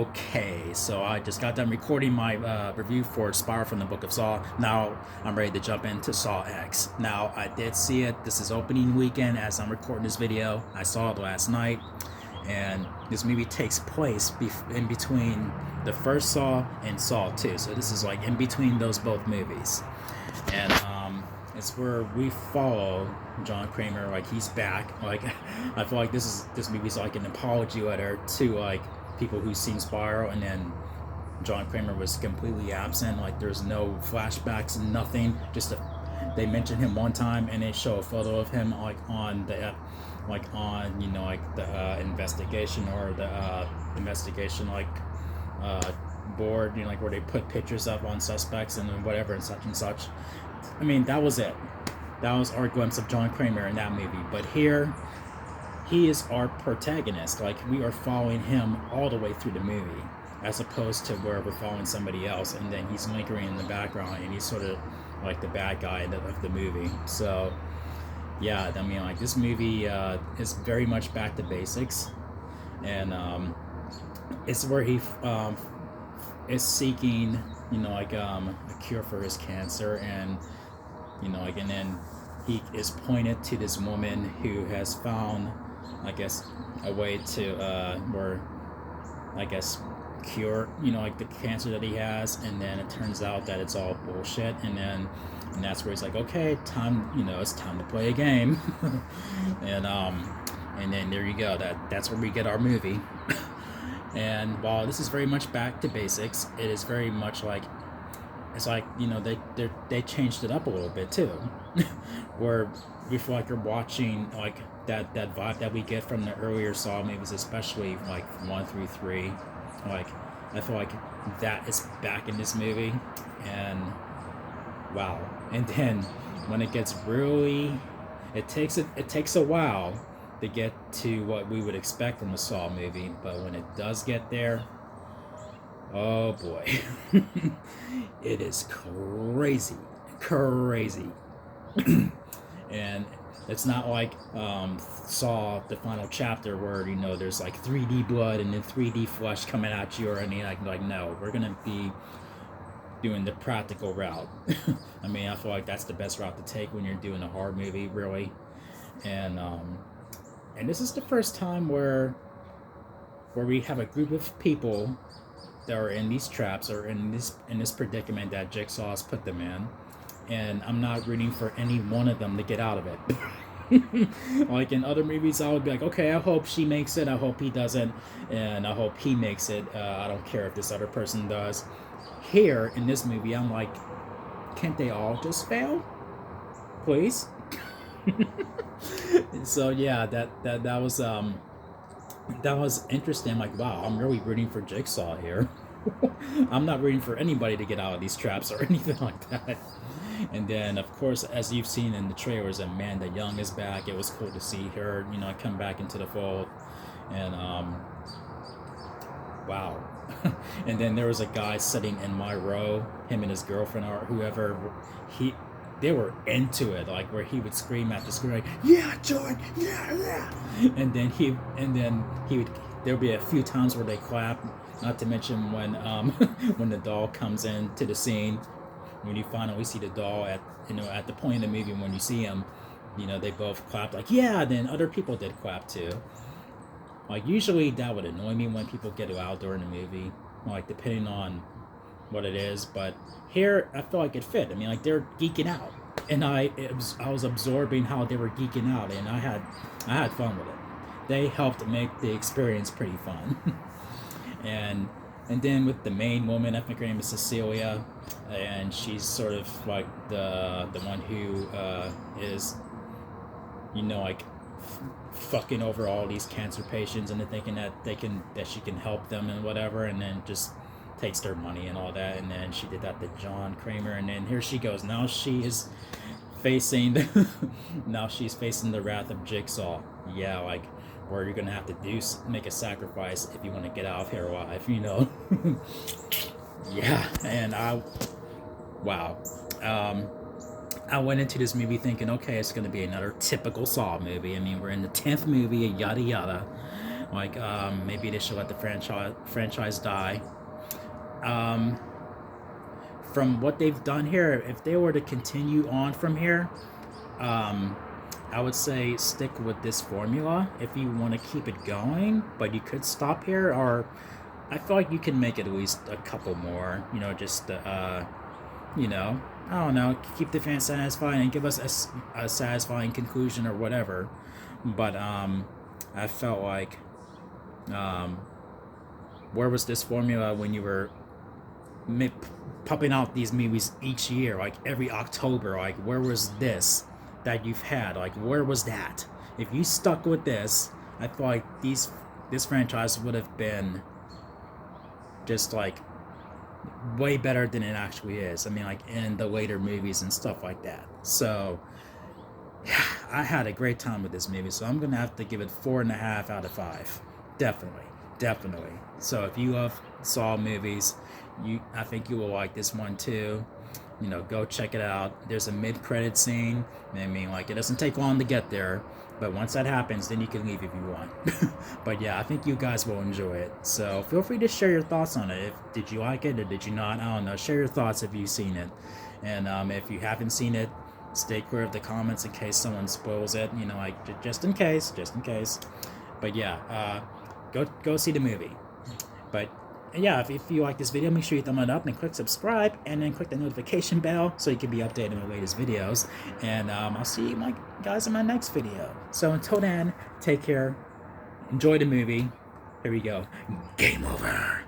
Okay, so I just got done recording my review for Spiral from the Book of Saw. Now I'm ready to jump into Saw X. Now I did see it. This is opening weekend as I'm recording this video. I saw it last night, and this movie takes place in between the first Saw and Saw 2. So this is like in between those both movies, and it's where we follow John Kramer. Like, he's back. Like, I feel like this movie's like an apology letter to like people who've seen Spiral, and then John Kramer was completely absent. Like, there's no flashbacks, nothing. Just they mention him one time, and they show a photo of him like on the investigation, or the investigation board, like where they put pictures up on suspects and whatever and such and such. I mean, that was it. That was our glimpse of John Kramer in that movie. But here, he is our protagonist. Like, we are following him all the way through the movie, as opposed to where we're following somebody else, and then he's lingering in the background, and he's sort of like the bad guy of the movie. So, yeah, I mean, like, this movie is very much back to basics, and it's where he is seeking, a cure for his cancer, and and then he is pointed to this woman who has found, I guess, a way to cure the cancer that he has, and then it turns out that it's all bullshit, and that's where he's like, okay, it's time to play a game. and then there you go, that's where we get our movie. And while this is very much back to basics, it is very much like, it's like, they changed it up a little bit too. Where we feel like you're watching like that vibe that we get from the earlier Saw movies, especially like 1 through 3. Like, I feel like that is back in this movie, and wow. And then when it gets really, it takes a while to get to what we would expect from a Saw movie, but when it does get there, oh boy. It is crazy. And it's not like Saw the final chapter, where there's like 3D blood and then 3D flesh coming at you, or anything like no, we're gonna be doing the practical route. I mean, I feel like that's the best route to take when you're doing a horror movie, really. And this is the first time where we have a group of people that are in these traps, or in this predicament that Jigsaw has put them in, and I'm not rooting for any one of them to get out of it. Like in other movies, I would be like, okay, I hope she makes it, I hope he doesn't, and I hope he makes it. I don't care if this other person does. Here in this movie, I'm like, can't they all just fail, please? So yeah, that was interesting. I'm like, wow, I'm really rooting for Jigsaw here. I'm not rooting for anybody to get out of these traps or anything like that. And then, of course, as you've seen in the trailers, Amanda Young is back. It was cool to see her, come back into the fold. And wow. And then there was a guy sitting in my row, him and his girlfriend, or whoever. They were into it, like where he would scream at the screen, like, yeah, John, yeah. And then he would. There would be a few times where they clap. Not to mention when when the doll comes into the scene, when you finally see the doll at the point in the movie when you see him, they both clapped, like, yeah. Then other people did clap too. Like, usually that would annoy me when people get loud during the movie, like depending on what it is, but here I feel like it fit. I mean, like, they're geeking out, and I was absorbing how they were geeking out, and I had fun with it. They helped make the experience pretty fun. and then with the main woman, I think her name is Cecilia, and she's sort of like the one who is fucking over all these cancer patients, and they're thinking that she can help them and whatever, and then just takes their money and all that. And then she did that to John Kramer, and then here she goes. Now she is facing the wrath of Jigsaw. Yeah, like, where you're gonna have to make a sacrifice if you want to get out of here alive, Yeah. And wow. I went into this movie thinking, okay, it's gonna be another typical Saw movie. I mean, we're in the 10th movie, yada yada. Like maybe they should let the franchise die. Um, from what they've done here, if they were to continue on from here, um, I would say stick with this formula if you want to keep it going, but you could stop here, or I feel like you can make it at least a couple more, just, I don't know, keep the fans satisfied and give us a satisfying conclusion or whatever. But I felt like, um, where was this formula when you were pumping out these movies each year, like every October? Like, where was this that you've had? Like, where was that? If you stuck with this, I feel like this franchise would have been just like way better than it actually is. I mean, like in the later movies and stuff like that. So yeah, I had a great time with this movie, so I'm gonna have to give it 4.5 out of 5. Definitely, definitely. So if you love Saw movies, I think you will like this one too. Go check it out. There's a mid-credit scene. I mean, like, it doesn't take long to get there, but once that happens, then you can leave if you want. But yeah, I think you guys will enjoy it. So feel free to share your thoughts on it. Did you like it or did you not? I don't know. Share your thoughts if you've seen it. And if you haven't seen it, stay clear of the comments in case someone spoils it. Like, just in case, just in case. But yeah, go see the movie. But yeah, if you like this video, make sure you thumb it up and click subscribe, and then click the notification bell so you can be updated on the latest videos. And I'll see you guys in my next video. So until then, take care, enjoy the movie. Here we go. Game over.